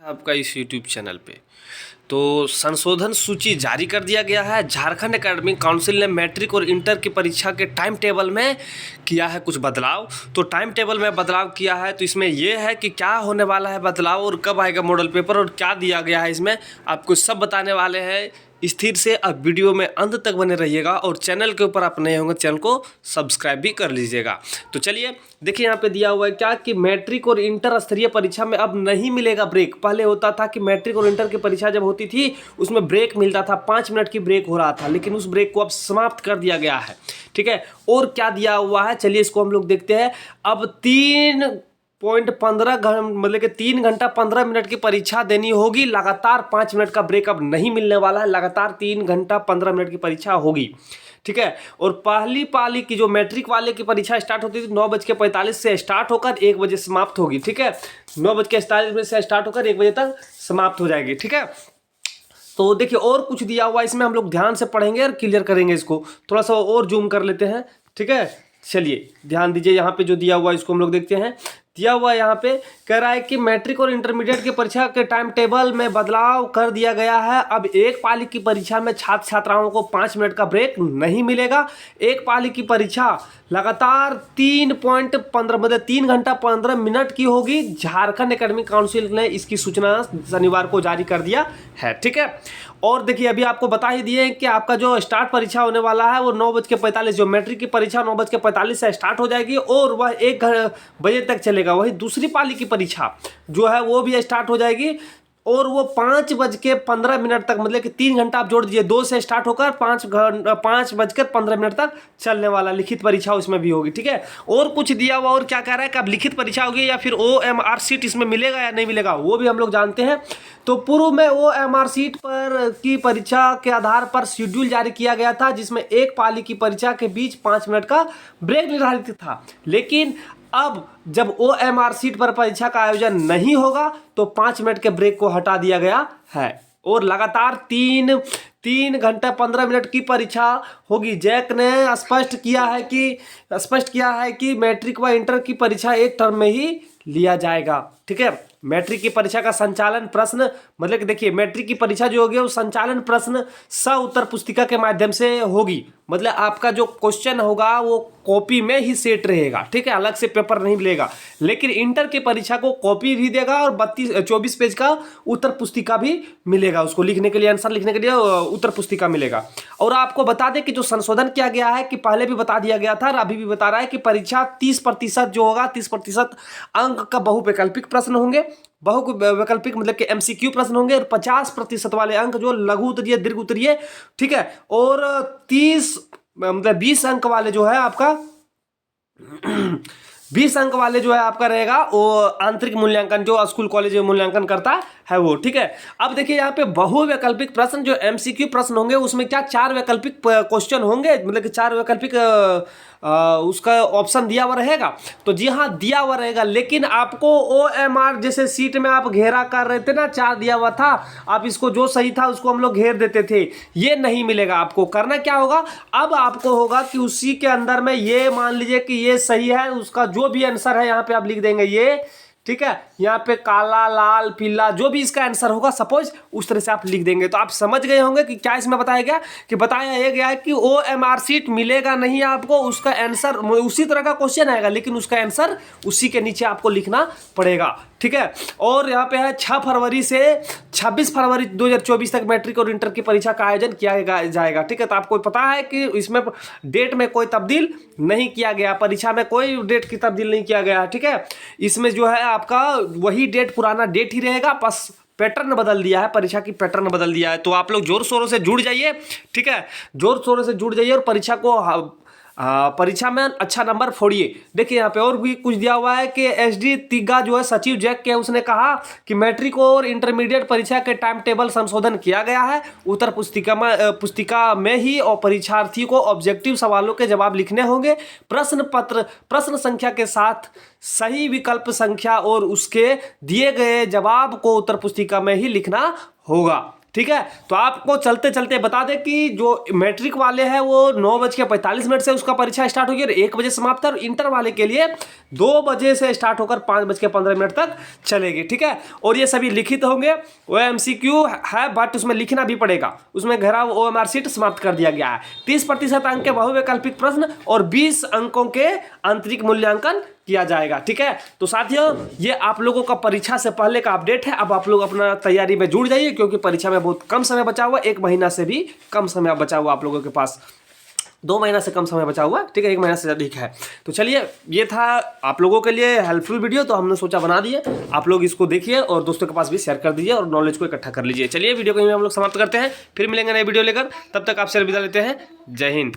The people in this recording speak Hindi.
आपका इस YouTube चैनल पे तो संशोधन सूची जारी कर दिया गया है। झारखंड एकेडमिक काउंसिल ने मैट्रिक और इंटर की परीक्षा के टाइम टेबल में किया है कुछ बदलाव। तो टाइम टेबल में बदलाव किया है तो इसमें यह है कि क्या होने वाला है बदलाव और कब आएगा मॉडल पेपर और क्या दिया गया है, इसमें आपको सब बताने वाले हैं स्थिर से। अब वीडियो में अंत तक बने रहिएगा और चैनल के ऊपर आप नए होंगे चैनल को सब्सक्राइब भी कर लीजिएगा। तो चलिए देखिए यहाँ पे दिया हुआ है क्या कि मैट्रिक और इंटर स्तरीय परीक्षा में अब नहीं मिलेगा ब्रेक। पहले होता था कि मैट्रिक और इंटर की परीक्षा जब होती थी उसमें ब्रेक मिलता था, 5 मिनट की ब्रेक हो रहा था, लेकिन उस ब्रेक को अब समाप्त कर दिया गया है। ठीक है, और क्या दिया हुआ है चलिए इसको हम लोग देखते हैं। अब 3.15 मतलब कि 3 घंटा 15 मिनट की परीक्षा देनी होगी। लगातार 5 मिनट का ब्रेक अब नहीं मिलने वाला है, लगातार 3 घंटा 15 मिनट की परीक्षा होगी। ठीक है, और पहली पाली की जो मैट्रिक वाले की परीक्षा स्टार्ट होती थी 9:45 से स्टार्ट होकर 1 बजे समाप्त होगी। ठीक है, 9:45 से स्टार्ट होकर 1 बजे तक समाप्त हो जाएगी। ठीक है, तो देखिए और कुछ दिया हुआ इसमें, हम लोग ध्यान से पढ़ेंगे और क्लियर करेंगे इसको। थोड़ा सा और जूम कर लेते हैं। ठीक है, चलिए ध्यान दीजिए यहाँ पे जो दिया हुआ इसको हम लोग देखते हैं। दिया हुआ यहाँ पे कह रहा है कि मैट्रिक और इंटरमीडिएट की परीक्षा के टाइम टेबल में बदलाव कर दिया गया है। अब एक पाली की परीक्षा में छात्र छात्राओं को 5 मिनट का ब्रेक नहीं मिलेगा। एक पाली की परीक्षा लगातार 3.15 मतलब 3 घंटा 15 मिनट की होगी। झारखंड एकेडमिक काउंसिल ने इसकी सूचना शनिवार को जारी कर दिया है। ठीक है, और देखिए अभी आपको बता ही दिए कि आपका जो स्टार्ट परीक्षा होने वाला है वो 9:45, जो मैट्रिक की परीक्षा 9:45 से स्टार्ट हो जाएगी और वह 1 बजे तक चलेगा। वही दूसरी पाली की परीक्षा जो है वो भी स्टार्ट हो जाएगी और वो 5:15 तक, मतलब कि 3 घंटा आप जोड़ दीजिए, 2 से स्टार्ट होकर 5:15 तक चलने वाला लिखित परीक्षा उसमें भी होगी। ठीक है, और कुछ दिया हुआ और क्या कह रहा है कि अब लिखित परीक्षा होगी या फिर OMR सीट इसमें मिलेगा या नहीं मिलेगा वो भी हम लोग जानते हैं। तो पूर्व में OMR सीट पर की परीक्षा के आधार पर शेड्यूल जारी किया गया था जिसमें एक पाली की परीक्षा के बीच 5 मिनट का ब्रेक निर्धारित था, लेकिन अब जब OMR सीट पर परीक्षा का आयोजन नहीं होगा तो 5 मिनट के ब्रेक को हटा दिया गया है और लगातार 3 घंटा 15 मिनट की परीक्षा होगी। जैक ने स्पष्ट किया है कि मैट्रिक व इंटर की परीक्षा एक टर्म में ही लिया जाएगा। ठीक है, मैट्रिक की परीक्षा का संचालन प्रश्न, मतलब कि देखिए मैट्रिक की परीक्षा जो होगी वो संचालन प्रश्न उत्तर पुस्तिका के माध्यम से होगी। मतलब आपका जो क्वेश्चन होगा वो कॉपी में ही सेट रहेगा। ठीक है, अलग से पेपर नहीं मिलेगा। लेकिन इंटर की परीक्षा को कॉपी भी देगा और 24 पेज का उत्तर पुस्तिका भी मिलेगा, उसको लिखने के लिए, आंसर लिखने के लिए उत्तर पुस्तिका मिलेगा। और आपको बता दें कि जो संशोधन किया गया है कि पहले भी बता दिया गया था और अभी भी बता रहा है कि परीक्षा 30% जो होगा 30% अंक का बहुवैकल्पिक प्रश्न होंगे। बहुवैकल्पिक मतलब कि MCQ प्रश्न होंगे और 50% वाले अंक जो लघु उत्तरीय दीर्घ उत्तरीय। ठीक है, और 20 अंक वाले जो है आपका 20 अंक वाले जो है आपका रहेगा वो आंतरिक मूल्यांकन, जो स्कूल कॉलेज में मूल्यांकन करता है वो। ठीक है, अब देखिए यहाँ पे बहुवैकल्पिक प्रश्न जो MCQ प्रश्न होंगे उसमें क्या 4 वैकल्पिक क्वेश्चन होंगे, मतलब कि 4 वैकल्पिक उसका ऑप्शन दिया हुआ रहेगा। तो जी हाँ दिया हुआ रहेगा, लेकिन आपको OMR जैसे सीट में आप घेरा कर रहे थे ना, 4 दिया हुआ था, आप इसको जो सही था उसको हम लोग घेर देते थे, ये नहीं मिलेगा। आपको करना क्या होगा, अब आपको होगा कि उसी के अंदर में ये मान लीजिए कि ये सही है, उसका जो भी आंसर है यहाँ पे आप लिख देंगे ये। ठीक है, यहाँ पे काला लाल पीला जो भी इसका आंसर होगा सपोज उस तरह से आप लिख देंगे। तो आप समझ गए होंगे कि क्या इसमें बताया गया कि बताया गया है कि OMR सीट मिलेगा नहीं आपको, उसका आंसर उसी तरह का क्वेश्चन आएगा लेकिन उसका आंसर उसी के नीचे आपको लिखना पड़ेगा। ठीक है, और यहाँ पे है 6 फरवरी से 26 फरवरी 2024 तक मैट्रिक और इंटर की परीक्षा का आयोजन किया जाएगा। ठीक है, तो आपको पता है कि इसमें डेट में कोई तब्दील नहीं किया गया, परीक्षा में कोई डेट की तब्दील नहीं किया गया। ठीक है, इसमें जो है आपका वही डेट, पुराना डेट ही रहेगा, बस पैटर्न बदल दिया है, परीक्षा की पैटर्न बदल दिया है। तो आप लोग जोर शोरों से जुड़ जाइए। ठीक है, जोर शोरों से जुड़ जाइए और परीक्षा में अच्छा नंबर फोड़िए। देखिए यहाँ पे और भी कुछ दिया हुआ है कि SD तिग्गा जो है सचिव जैक के, उसने कहा कि मैट्रिक और इंटरमीडिएट परीक्षा के टाइम टेबल संशोधन किया गया है उत्तर पुस्तिका में ही, और परीक्षार्थी को ऑब्जेक्टिव सवालों के जवाब लिखने होंगे। प्रश्न संख्या के साथ सही विकल्प संख्या और उसके दिए गए जवाब को उत्तर पुस्तिका में ही लिखना होगा। ठीक है। तो आपको चलते चलते बता दें कि जो मैट्रिक वाले हैं वो 9:45 से उसका परीक्षा स्टार्ट होगी और 1 बजे समाप्त है, और इंटर वाले के लिए 2 बजे से स्टार्ट होकर 5:15 तक चलेगी, ठीक है। और ये सभी लिखित होंगे, वो MCQ है बट उसमें लिखना भी पड़ेगा, उसमें घेराव OMR शीट समाप्त कर दिया गया है। 30% अंक के बहुवैकल्पिक प्रश्न और 20 अंकों के आंतरिक मूल्यांकन किया जाएगा, ठीक है। तो साथियों ये आप लोगों का परीक्षा से पहले का अपडेट है। अब आप लोग अपना तैयारी में जुड़ जाइए, क्योंकि परीक्षा में बहुत कम समय बचा हुआ, 1 महीना से भी कम समय बचा हुआ आप लोगों के पास, 2 महीना से कम समय बचा हुआ, ठीक है, 1 महीना से अधिक है। तो चलिए ये था आप लोगों के लिए हेल्पफुल वीडियो, तो हमने सोचा बना दिए, आप लोग इसको देखिए और दोस्तों के पास भी शेयर कर दीजिए और नॉलेज को इकट्ठा कर लीजिए। चलिए वीडियो को यहीं हम लोग समाप्त करते हैं, फिर मिलेंगे नए वीडियो लेकर, तब तक आपसे विदा लेते हैं। जय हिंद।